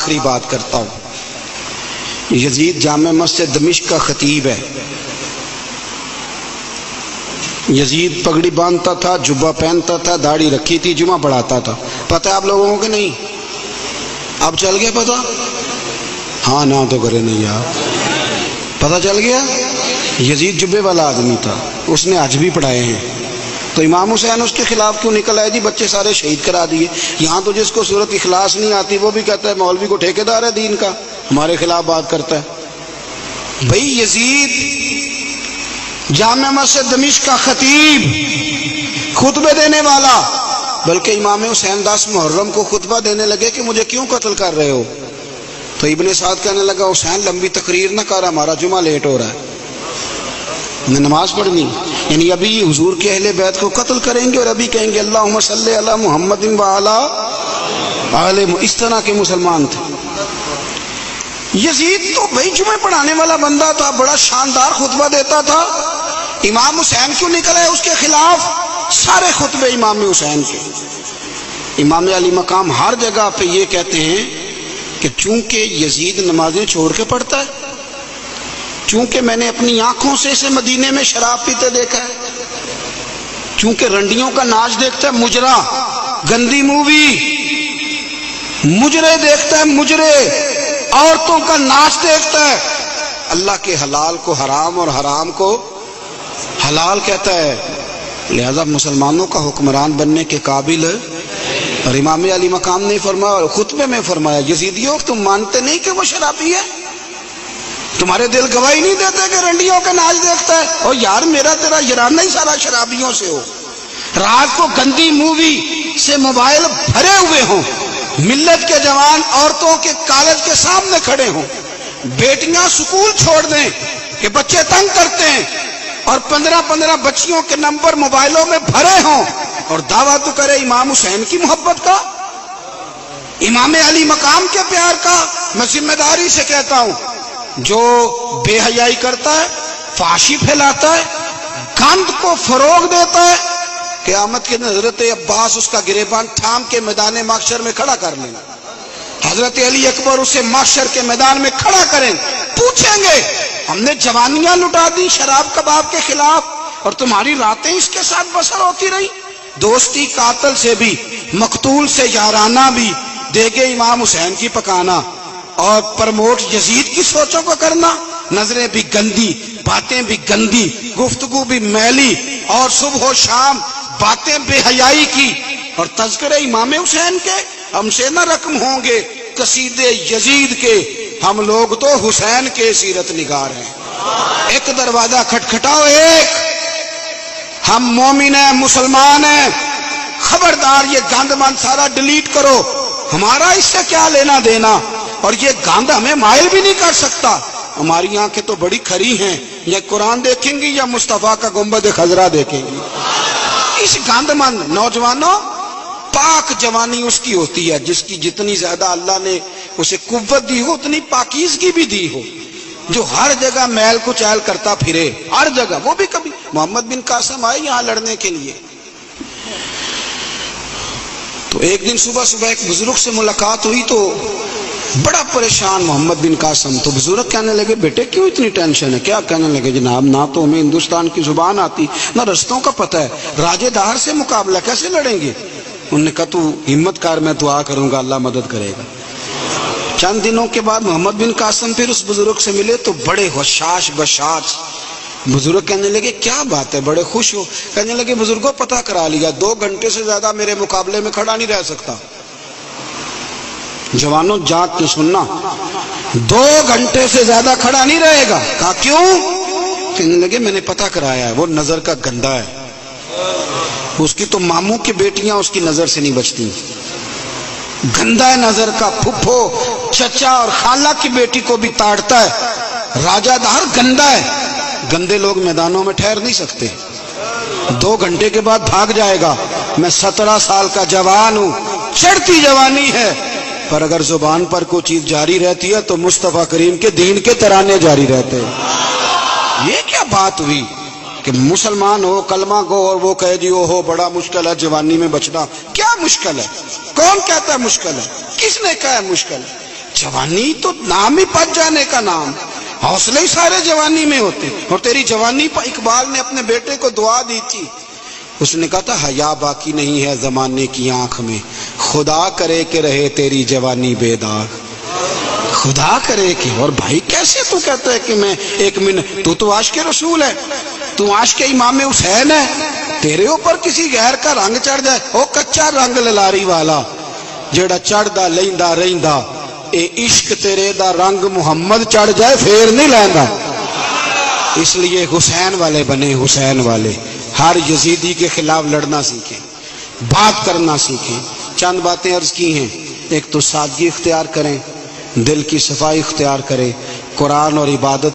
آخری بات کرتا ہوں۔ یزید جامع مسجد دمشق کا خطیب ہے۔ یزید پگڑی باندھتا تھا، جبہ پہنتا تھا، داڑھی رکھی تھی، جمعہ پڑھاتا تھا۔ پتہ ہے آپ لوگوں کو کہ نہیں؟ اب چل گیا پتہ؟ ہاں نہ تو کرے نہیں یار، پتہ چل گیا؟ یزید جبے والا آدمی تھا، اس نے حج بھی پڑھائے ہیں۔ تو امام حسین اس کے خلاف کیوں نکل آئے؟ جی بچے سارے شہید کرا دیے۔ یہاں تو جس کو سورت اخلاص نہیں آتی وہ بھی کہتا ہے مولوی کو ٹھیکیدار ہے دین کا، ہمارے خلاف بات کرتا ہے۔ بھئی یزید جامع مسجد دمشق کا خطیب، خطبے دینے والا، بلکہ امام حسین 10 محرم کو خطبہ دینے لگے کہ مجھے کیوں قتل کر رہے ہو؟ تو ابن سعد کہنے لگا حسین لمبی تقریر نہ کر، ہمارا جمعہ لیٹ ہو رہا ہے، ہمیں نماز پڑھنی۔ یعنی ابھی حضور کے اہل بیت کو قتل کریں گے اور ابھی کہیں گے اللہم صلی علی محمد وعلی آل، اس طرح کے مسلمان تھے۔ یزید تو بھائی جمعہ پڑھانے والا بندہ تھا، بڑا شاندار خطبہ دیتا تھا، امام حسین کیوں نکلے اس کے خلاف؟ سارے خطبے امام حسین کے۔ امام علی مقام ہر جگہ پہ یہ کہتے ہیں کہ چونکہ یزید نمازیں چھوڑ کے پڑھتا ہے، چونکہ میں نے اپنی آنکھوں سے اسے مدینے میں شراب پیتے دیکھا ہے، چونکہ رنڈیوں کا ناچ دیکھتا ہے، مجرا، گندی مووی، مجرے دیکھتا ہے، مجرے، عورتوں کا ناچ دیکھتا ہے، اللہ کے حلال کو حرام اور حرام کو حلال کہتا ہے، لہذا مسلمانوں کا حکمران بننے کے قابل ہے۔ اور امام علی مقام نے فرمایا اور خطبے میں فرمایا یزیدیوں تم مانتے نہیں کہ وہ شرابی ہے؟ تمہارے دل گواہی نہیں دیتے کہ رنڈیوں کا ناچ دیکھتا ہے؟ اور یار میرا تیرا یارانہ ہی سارا شرابیوں سے ہو، رات کو گندی مووی سے موبائل بھرے ہوئے ہوں، ملت کے جوان عورتوں کے کالج کے سامنے کھڑے ہوں، بیٹیاں سکول چھوڑ دیں کہ بچے تنگ کرتے ہیں، اور 15 بچیوں کے نمبر موبائلوں میں بھرے ہوں، اور دعویٰ تو کرے امام حسین کی محبت کا، امام علی مقام کے پیار کا۔ میں ذمہ داری سے کہتا ہوں جو بے حیائی کرتا ہے، فحاشی پھیلاتا ہے، گند کو فروغ دیتا ہے، قیامت کے دن حضرت عباس اس کا گریبان تھام کے میدان محشر میں کھڑا کر لیں، حضرت علی اکبر اسے محشر کے میدان میں کھڑا کریں، پوچھیں گے ہم نے جوانیاں لٹا دی شراب کباب کے خلاف اور تمہاری راتیں اس کے ساتھ بسر ہوتی رہی؟ دوستی قاتل سے بھی، مقتول سے یارانہ بھی، دیگے امام حسین کی پکانا اور پرموٹ یزید کی سوچوں کو کرنا، نظریں بھی گندی، باتیں بھی گندی، گفتگو بھی میلی، اور صبح و شام باتیں بے حیائی کی، اور تذکرے امام حسین کے ہم سے نہ رقم ہوں گے قصیدے یزید کے، ہم لوگ تو حسین کے سیرت نگار ہیں۔ ایک دروازہ کھٹکھٹاؤ، ایک، ہم مومن ہیں، مسلمان ہیں، خبردار یہ گند مند سارا ڈیلیٹ کرو، ہمارا اس سے کیا لینا دینا، اور یہ گند ہمیں مائل بھی نہیں کر سکتا۔ ہماری آنکھیں تو بڑی کھری ہیں، یا قرآن دیکھیں گی یا مصطفیٰ کا گنبد خضرا دیکھیں گی۔ اس گند مند نوجوانوں، پاک جوانی اس کی ہوتی ہے جس کی جتنی زیادہ اللہ نے اسے قوت دی ہو اتنی پاکیزگی بھی دی ہو، جو ہر جگہ میل کچیل کرتا پھرے، ہر جگہ۔ وہ بھی کبھی محمد بن قاسم آئے یہاں لڑنے کے لیے، تو ایک دن صبح ایک بزرگ سے ملاقات ہوئی تو بڑا پریشان محمد بن قاسم، تو بزرگ کہنے لگے بیٹے کیوں اتنی ٹینشن ہے؟ کیا کہنے لگے جناب نہ تو ہمیں ہندوستان کی زبان آتی نہ رستوں کا پتہ ہے، راجے دہر سے مقابلہ کیسے لڑیں گے؟ انہوں نے کہا تو ہمت کار، میں دعا کروں گا اللہ مدد کرے گا۔ چند دنوں کے بعد محمد بن قاسم پھر اس بزرگ سے ملے تو بڑے حشاش بشاش، بزرگ کہنے لگے کیا بات ہے بڑے خوش ہو؟ کہنے لگے بزرگوں پتہ کرا لیا 2 گھنٹے سے زیادہ میرے مقابلے میں کھڑا نہیں رہ سکتا۔ جوانوں جاگ کے سننا، 2 گھنٹے سے زیادہ کھڑا نہیں رہے گا۔ کہا کیوں؟ کہنے لگے میں نے پتہ کرایا ہے وہ نظر کا گندا ہے، اس کی تو ماموں کی بیٹیاں اس کی نظر سے نہیں بچتی، گندا ہے نظر کا، پھپھو چچا اور خالہ کی بیٹی کو بھی تاڑتا ہے، راجہ دہر گندا ہے، گندے لوگ میدانوں میں ٹھہر نہیں سکتے، 2 گھنٹے کے بعد بھاگ جائے گا۔ میں 17 سال کا جوان ہوں، چڑھتی جوانی ہے، پر اگر زبان پر کوئی چیز جاری رہتی ہے تو مصطفیٰ کریم کے دین کے ترانے جاری رہتے ہیں۔ یہ کیا بات ہوئی کہ مسلمان ہو کلمہ گو اور وہ کہہ جی ہو بڑا مشکل ہے جوانی میں بچنا؟ کیا مشکل ہے؟ کون کہتا ہے مشکل ہے؟ کس نے کہا ہے مشکل ہے؟ جوانی تو نام ہی پچ جانے کا نام، حوصلے ہی سارے جوانی میں ہوتے. اور تیری جوانی پر اقبال نے اپنے بیٹے کو دعا دی تھی. اس نے کہا تھا حیا باقی نہیں ہے زمانے کی آنکھ میں، خدا کرے کہ رہے تیری جوانی بے داغ. خدا کرے کہ. اور بھائی کیسے تو کہتا ہے کہ میں ایک منٹ، تو عاشق رسول ہے، تو عاشق امام حسین ہے، تیرے اوپر کسی غیر کا رنگ چڑھ جائے، او کچا رنگ للاری والا جیڑا چڑھدا لیندا رہندا، اے عشق تیرے دا رنگ محمد چڑھ جائے پھر نہیں لیندا. اس لیے حسین والے بنے، حسین والے. ہر یزیدی کے خلاف لڑنا سیکھیں، بات کرنا سیکھیں. چند باتیں عرض کی ہیں. ایک تو سادگی اختیار کریں، دل کی صفائی اختیار کریں، قرآن اور عبادت